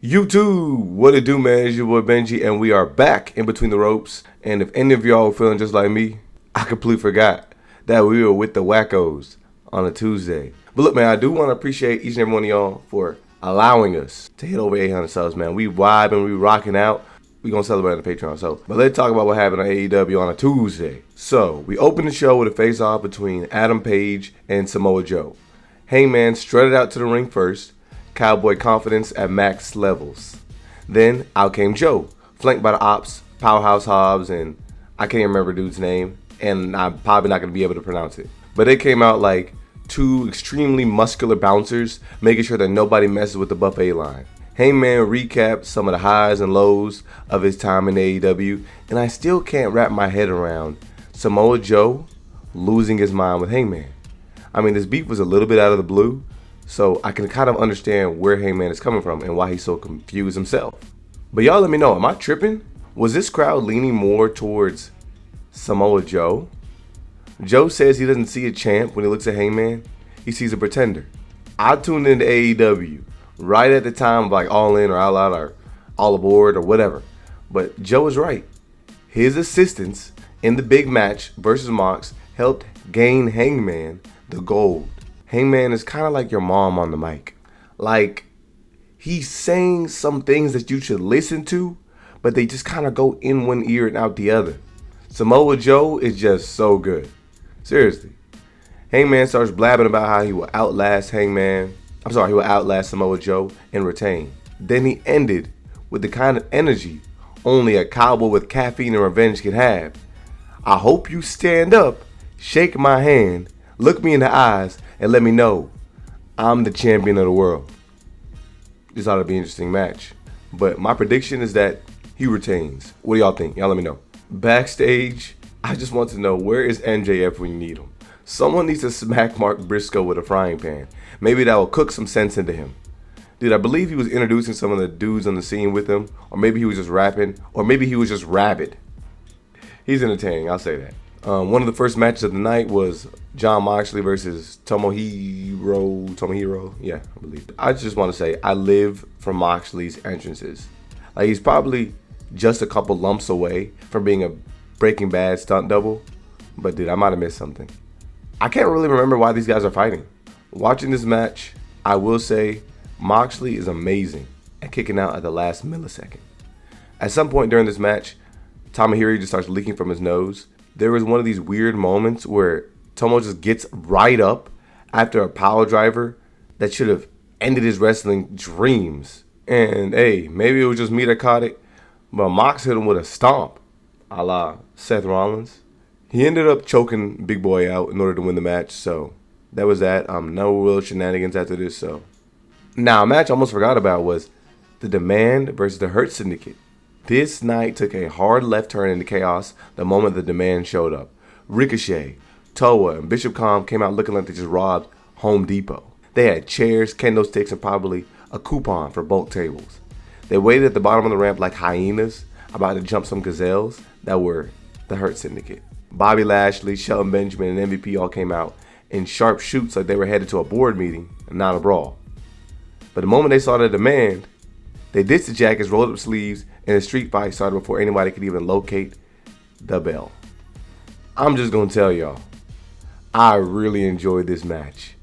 YouTube, what it do, man? It's your boy Benji, and we are back in between the ropes. And if any of y'all are feeling just like me, I completely forgot that we were with the wackos on a Tuesday. But look, man, I do want to appreciate each and every one of y'all for allowing us to hit over 800 subs, man. We vibing, we rocking out. We gonna celebrate on the Patreon. But let's talk about what happened on AEW on a Tuesday. So we opened the show with a face-off between Adam Page and Samoa Joe. Hangman strutted out to the ring first. Cowboy confidence at max levels. Then out came Joe, flanked by the Ops, Powerhouse Hobbs, and I can't remember dude's name, and I'm probably not going to be able to pronounce it. But they came out like two extremely muscular bouncers, making sure that nobody messes with the buffet line. Hangman recapped some of the highs and lows of his time in AEW, and I still can't wrap my head around Samoa Joe losing his mind with Hangman. I mean, this beef was a little bit out of the blue, so I can kind of understand where Hangman is coming from and why he's so confused himself. But y'all let me know, am I tripping? Was this crowd leaning more towards Samoa Joe? Joe says he doesn't see a champ when he looks at Hangman. He sees a pretender. I tuned into AEW right at the time of like All In or All Out or All Aboard or whatever. But Joe is right. His assistance in the big match versus Mox helped gain Hangman the gold. Hangman is kind of like your mom on the mic. Like, he's saying some things that you should listen to, but they just kind of go in one ear and out the other. Samoa Joe is just so good. Seriously. Hangman starts blabbing about how he will outlast he will outlast Samoa Joe and retain. Then he ended with the kind of energy only a cowboy with caffeine and revenge can have. I hope you stand up, shake my hand, look me in the eyes, and let me know I'm the champion of the world. This ought to be an interesting match. But my prediction is that he retains. What do y'all think? Y'all let me know. Backstage, I just want to know, where is MJF when you need him? Someone needs to smack Mark Briscoe with a frying pan. Maybe that will cook some sense into him. Dude, I believe he was introducing some of the dudes on the scene with him. Or maybe he was just rapping. Or maybe he was just rabid. He's entertaining, I'll say that. One of the first matches of the night was Jon Moxley versus Tomohiro. Yeah, I believe. I just want to say, I live for Moxley's entrances. Like, he's probably just a couple lumps away from being a Breaking Bad stunt double. But dude, I might have missed something. I can't really remember why these guys are fighting. Watching this match, I will say Moxley is amazing at kicking out at the last millisecond. At some point during this match, Tomohiro just starts leaking from his nose. There was one of these weird moments where Tomo just gets right up after a power driver that should have ended his wrestling dreams. And hey, maybe it was just me that caught it, but Mox hit him with a stomp, a la Seth Rollins. He ended up choking Big Boy out in order to win the match, so that was that. No real shenanigans after this. So now, a match I almost forgot about was the Demand versus the Hurt Syndicate. This night took a hard left turn into chaos the moment the Demand showed up. Ricochet, Toa, and Bishop Calm came out looking like they just robbed Home Depot. They had chairs, kendo sticks, and probably a coupon for bulk tables. They waited at the bottom of the ramp like hyenas, about to jump some gazelles that were the Hurt Syndicate. Bobby Lashley, Shelton Benjamin, and MVP all came out in sharp shoots like they were headed to a board meeting and not a brawl. But the moment they saw the Demand, they ditched the jackets, rolled up sleeves, and the street fight started before anybody could even locate the bell. I'm just going to tell y'all, I really enjoyed this match.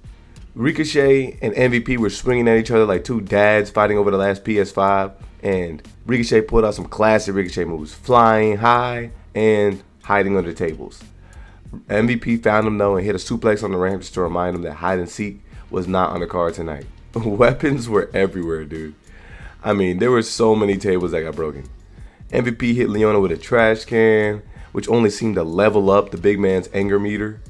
Ricochet and MVP were swinging at each other like two dads fighting over the last PS5, and Ricochet pulled out some classic Ricochet moves, flying high and hiding under tables. MVP found him though and hit a suplex on the ramp just to remind him that hide and seek was not on the card tonight. Weapons were everywhere, dude. I mean, there were so many tables that got broken. MVP hit Leona with a trash can, which only seemed to level up the big man's anger meter.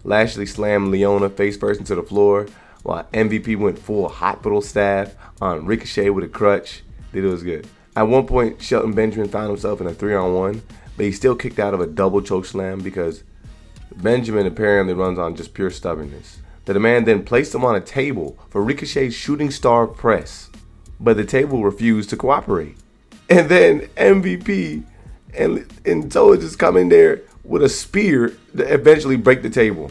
Lashley slammed Leona face first into the floor, while MVP went full hospital staff on Ricochet with a crutch. Dude, it was good. At one point, Shelton Benjamin found himself in a 3-on-1, but he still kicked out of a double choke slam because Benjamin apparently runs on just pure stubbornness. The Demand then placed him on a table for Ricochet's shooting star press, but the table refused to cooperate. And then MVP and Toa just come in there with a spear to eventually break the table.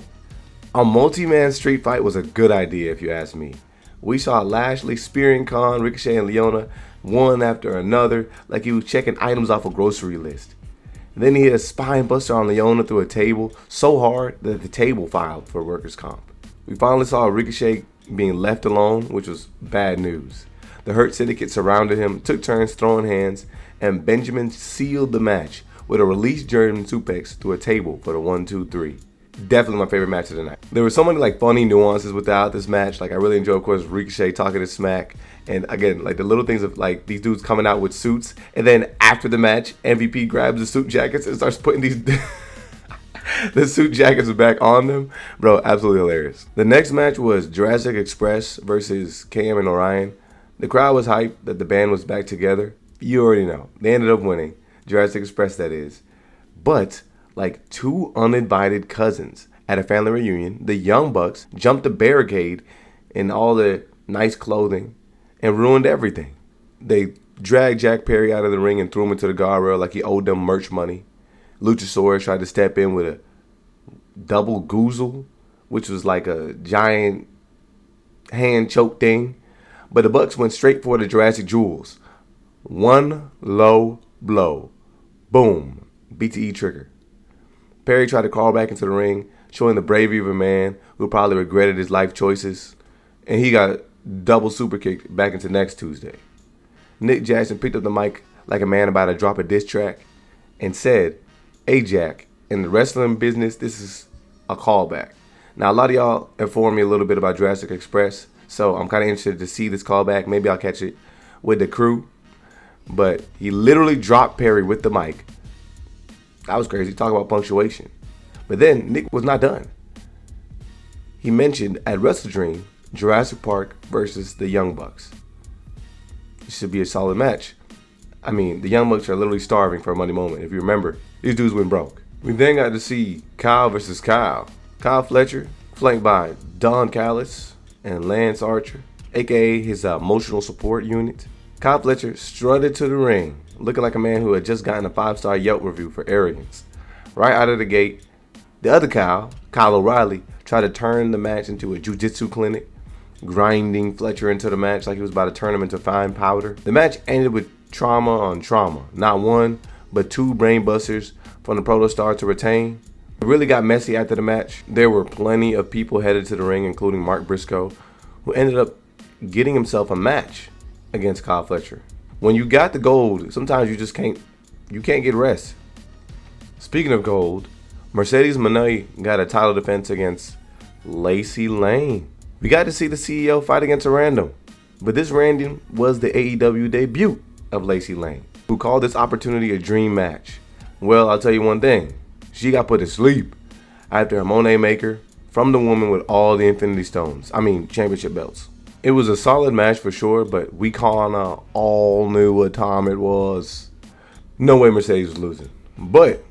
A multi-man street fight was a good idea if you ask me, We saw Lashley spearing Khan, Ricochet, and Leona one after another like he was checking items off a grocery list. And then he hit a spine buster on Leona through a table so hard that the table filed for workers' comp. We finally saw Ricochet being left alone, which was bad news. The Hurt Syndicate surrounded him, took turns throwing hands, and Benjamin sealed the match with a released German suplex through a table for the 1-2-3. Definitely my favorite match of the night. There were so many like funny nuances without this match. Like I really enjoyed, of course, Ricochet talking to Smack, and again, like the little things of like these dudes coming out with suits, and then after the match, MVP grabs the suit jackets and starts putting these the suit jackets back on them. Bro, absolutely hilarious. The next match was Jurassic Express versus KM and Orion. The crowd was hyped that the band was back together. You already know. They ended up winning. Jurassic Express, that is. But like two uninvited cousins at a family reunion, the Young Bucks jumped the barricade in all their nice clothing and ruined everything. They dragged Jack Perry out of the ring and threw him into the guardrail like he owed them merch money. Luchasaurus tried to step in with a double goozle, which was like a giant hand choke thing. But the Bucks went straight for the Jurassic Jewels. One low blow. Boom. BTE trigger. Perry tried to crawl back into the ring, showing the bravery of a man who probably regretted his life choices. And he got double super kicked back into next Tuesday. Nick Jackson picked up the mic like a man about to drop a diss track and said, "Hey Jack, in the wrestling business, this is a callback." Now, a lot of y'all informed me a little bit about Jurassic Express, so I'm kind of interested to see this callback. Maybe I'll catch it with the crew. But he literally dropped Perry with the mic. That was crazy. Talk about punctuation. But then Nick was not done. He mentioned at Wrestle Dream, Jurassic Park versus the Young Bucks. It should be a solid match. I mean, the Young Bucks are literally starving for a money moment. If you remember, these dudes went broke. We then got to see Kyle versus Kyle. Kyle Fletcher, flanked by Don Callis and Lance Archer, aka his emotional support unit. Kyle Fletcher strutted to the ring, looking like a man who had just gotten a 5-star Yelp review for arrogance. Right out of the gate, the other Kyle O'Reilly, tried to turn the match into a jiu-jitsu clinic, grinding Fletcher into the match like he was about to turn him into fine powder. The match ended with trauma on trauma. Not one, but two brain busters from the Protostar to retain. It really got messy after the match. There were plenty of people headed to the ring, including Mark Briscoe, who ended up getting himself a match against Kyle Fletcher. When you got the gold, sometimes you just can't get rest. Speaking of gold, Mercedes Moné got a title defense against LACEY Lane. We got to see the CEO fight against a random, but this random was the AEW debut of LACEY Lane, who called this opportunity a dream match. Well, I'll tell you one thing, she got put to sleep after a MONE maker from the woman with all the Infinity Stones, championship belts. It was a solid match for sure, but we kinda all knew what time it was. No way Mercedes was losing. But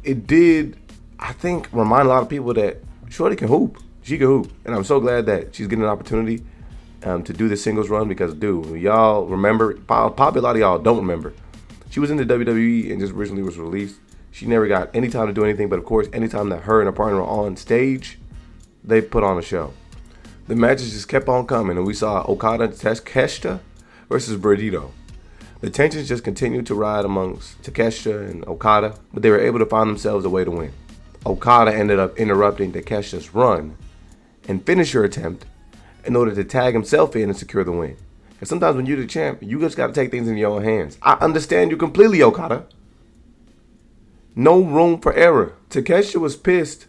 it did, I think, remind a lot of people that Shorty can hoop. She can hoop. And I'm so glad that she's getting an opportunity to do the singles run because, dude, y'all remember, probably a lot of y'all don't remember. She was in the WWE and just recently was released. She never got any time to do anything, but of course, anytime that her and her partner were on stage, they put on a show. The matches just kept on coming, and we saw Okada and TEKESHITA versus BRODIDO. The tensions just continued to ride amongst TEKESHITA and Okada, but they were able to find themselves a way to win. Okada ended up interrupting TEKESHITA's run and finisher attempt in order to tag himself in and secure the win. Because sometimes when you're the champ, you just got to take things in your own hands. I understand you completely, Okada. No room for error. TEKESHITA was pissed,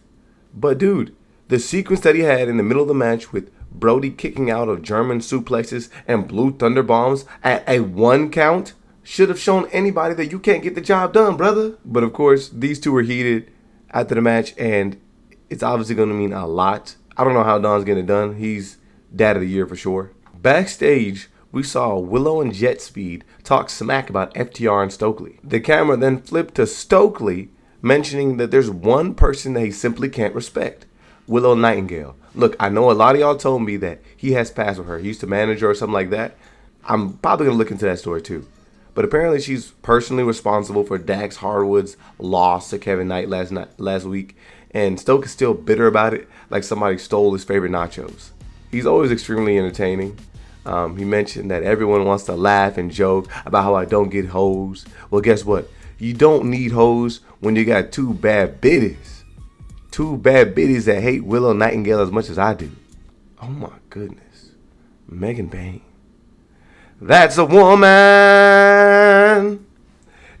but dude, the sequence that he had in the middle of the match with Brody kicking out of German suplexes and blue thunder bombs at a 1 count should have shown anybody that you can't get the job done, brother. But of course, these two were heated after the match, and it's obviously going to mean a lot. I don't know how Don's getting it done. He's dad of the year for sure. Backstage, we saw Willow and Jet Speed talk smack about FTR and Stokely. The camera then flipped to Stokely, mentioning that there's one person that he simply can't respect. Willow Nightingale. Look, I know a lot of y'all told me that he has passed with her. He used to manage her or something like that. I'm probably going to look into that story too. But apparently she's personally responsible for Dax Harwood's loss to Kevin Knight last week. And Stoke is still bitter about it, like somebody stole his favorite nachos. He's always extremely entertaining. He mentioned that everyone wants to laugh and joke about how I don't get hoes. Well, guess what? You don't need hoes when you got two bad biddies. Two bad biddies that hate Willow Nightingale as much as I do. Oh my goodness. Megan Bain. That's a woman.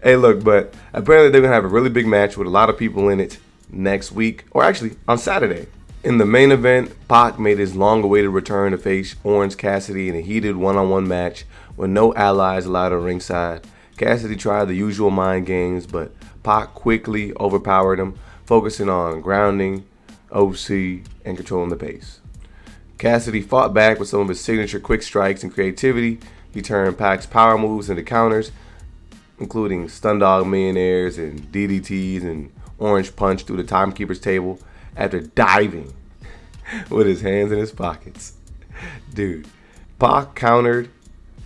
Hey, look, but apparently they're going to have a really big match with a lot of people in it next week, or actually on Saturday. In the main event, Pac made his long-awaited return to face Orange Cassidy in a heated one-on-one match with no allies allowed on ringside. Cassidy tried the usual mind games, but Pac quickly overpowered him, focusing on grounding, OC, and controlling the pace. Cassidy fought back with some of his signature quick strikes and creativity. He turned Pac's power moves into counters, including Stun Dog Millionaires and DDTs and Orange Punch through the Timekeeper's table after diving with his hands in his pockets. Dude, Pac countered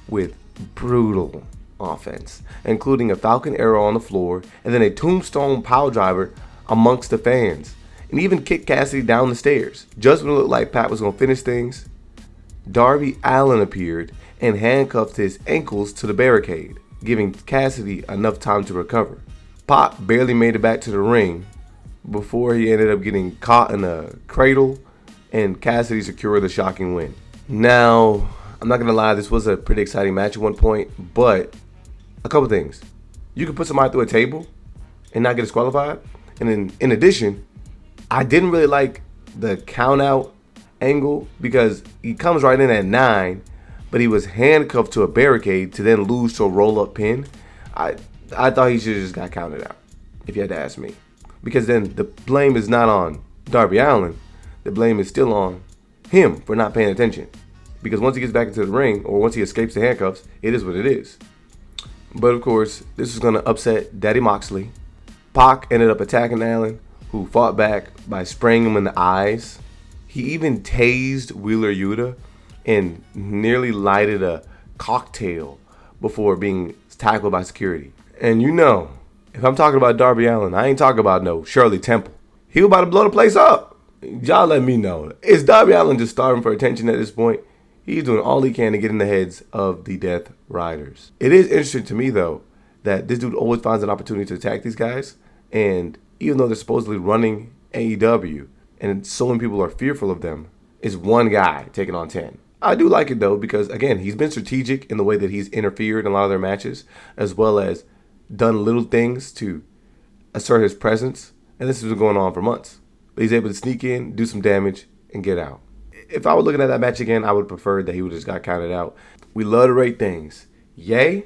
with brutal offense, including a Falcon Arrow on the floor and then a Tombstone Pile Driver amongst the fans, and even kicked Cassidy down the stairs. Just when it looked like Pac was going to finish things, Darby Allin appeared and handcuffed his ankles to the barricade, giving Cassidy enough time to recover. Pac barely made it back to the ring before he ended up getting caught in a cradle, and Cassidy secured the shocking win. Now, I'm not going to lie, this was a pretty exciting match at one point, but a couple things. You can put somebody through a table and not get disqualified, and then in addition, I didn't really like the count out angle because he comes right in at 9, but he was handcuffed to a barricade to then lose to a roll-up pin. I thought he should have just got counted out, if you had to ask me. Because then the blame is not on Darby Allin. The blame is still on him for not paying attention. Because once he gets back into the ring, or once he escapes the handcuffs, it is what it is. But of course, this is going to upset Daddy Moxley. Pac ended up attacking Allin, who fought back by spraying him in the eyes. He even tased Wheeler Yuta and nearly lighted a cocktail before being tackled by security. And you know, if I'm talking about Darby Allin, I ain't talking about no Shirley Temple. He was about to blow the place up. Y'all let me know. Is Darby Allin just starving for attention at this point? He's doing all he can to get in the heads of the Death Riders. It is interesting to me, though, that this dude always finds an opportunity to attack these guys. And even though they're supposedly running AEW and so many people are fearful of them, it's one guy taking on 10. I do like it, though, because, again, he's been strategic in the way that he's interfered in a lot of their matches, as well as done little things to assert his presence. And this has been going on for months. But he's able to sneak in, do some damage, and get out. If I were looking at that match again, I would prefer that he would have just got counted out. We love to rate things. Yay?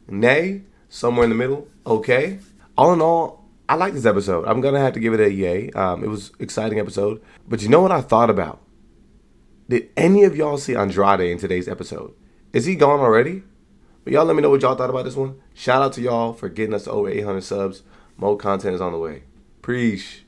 Nay? Somewhere in the middle? Okay? All in all, I like this episode. I'm going to have to give it a yay. It was an exciting episode. But you know what I thought about? Did any of y'all see Andrade in today's episode? Is he gone already? But y'all let me know what y'all thought about this one. Shout out to y'all for getting us to over 800 subs. More content is on the way. Preach.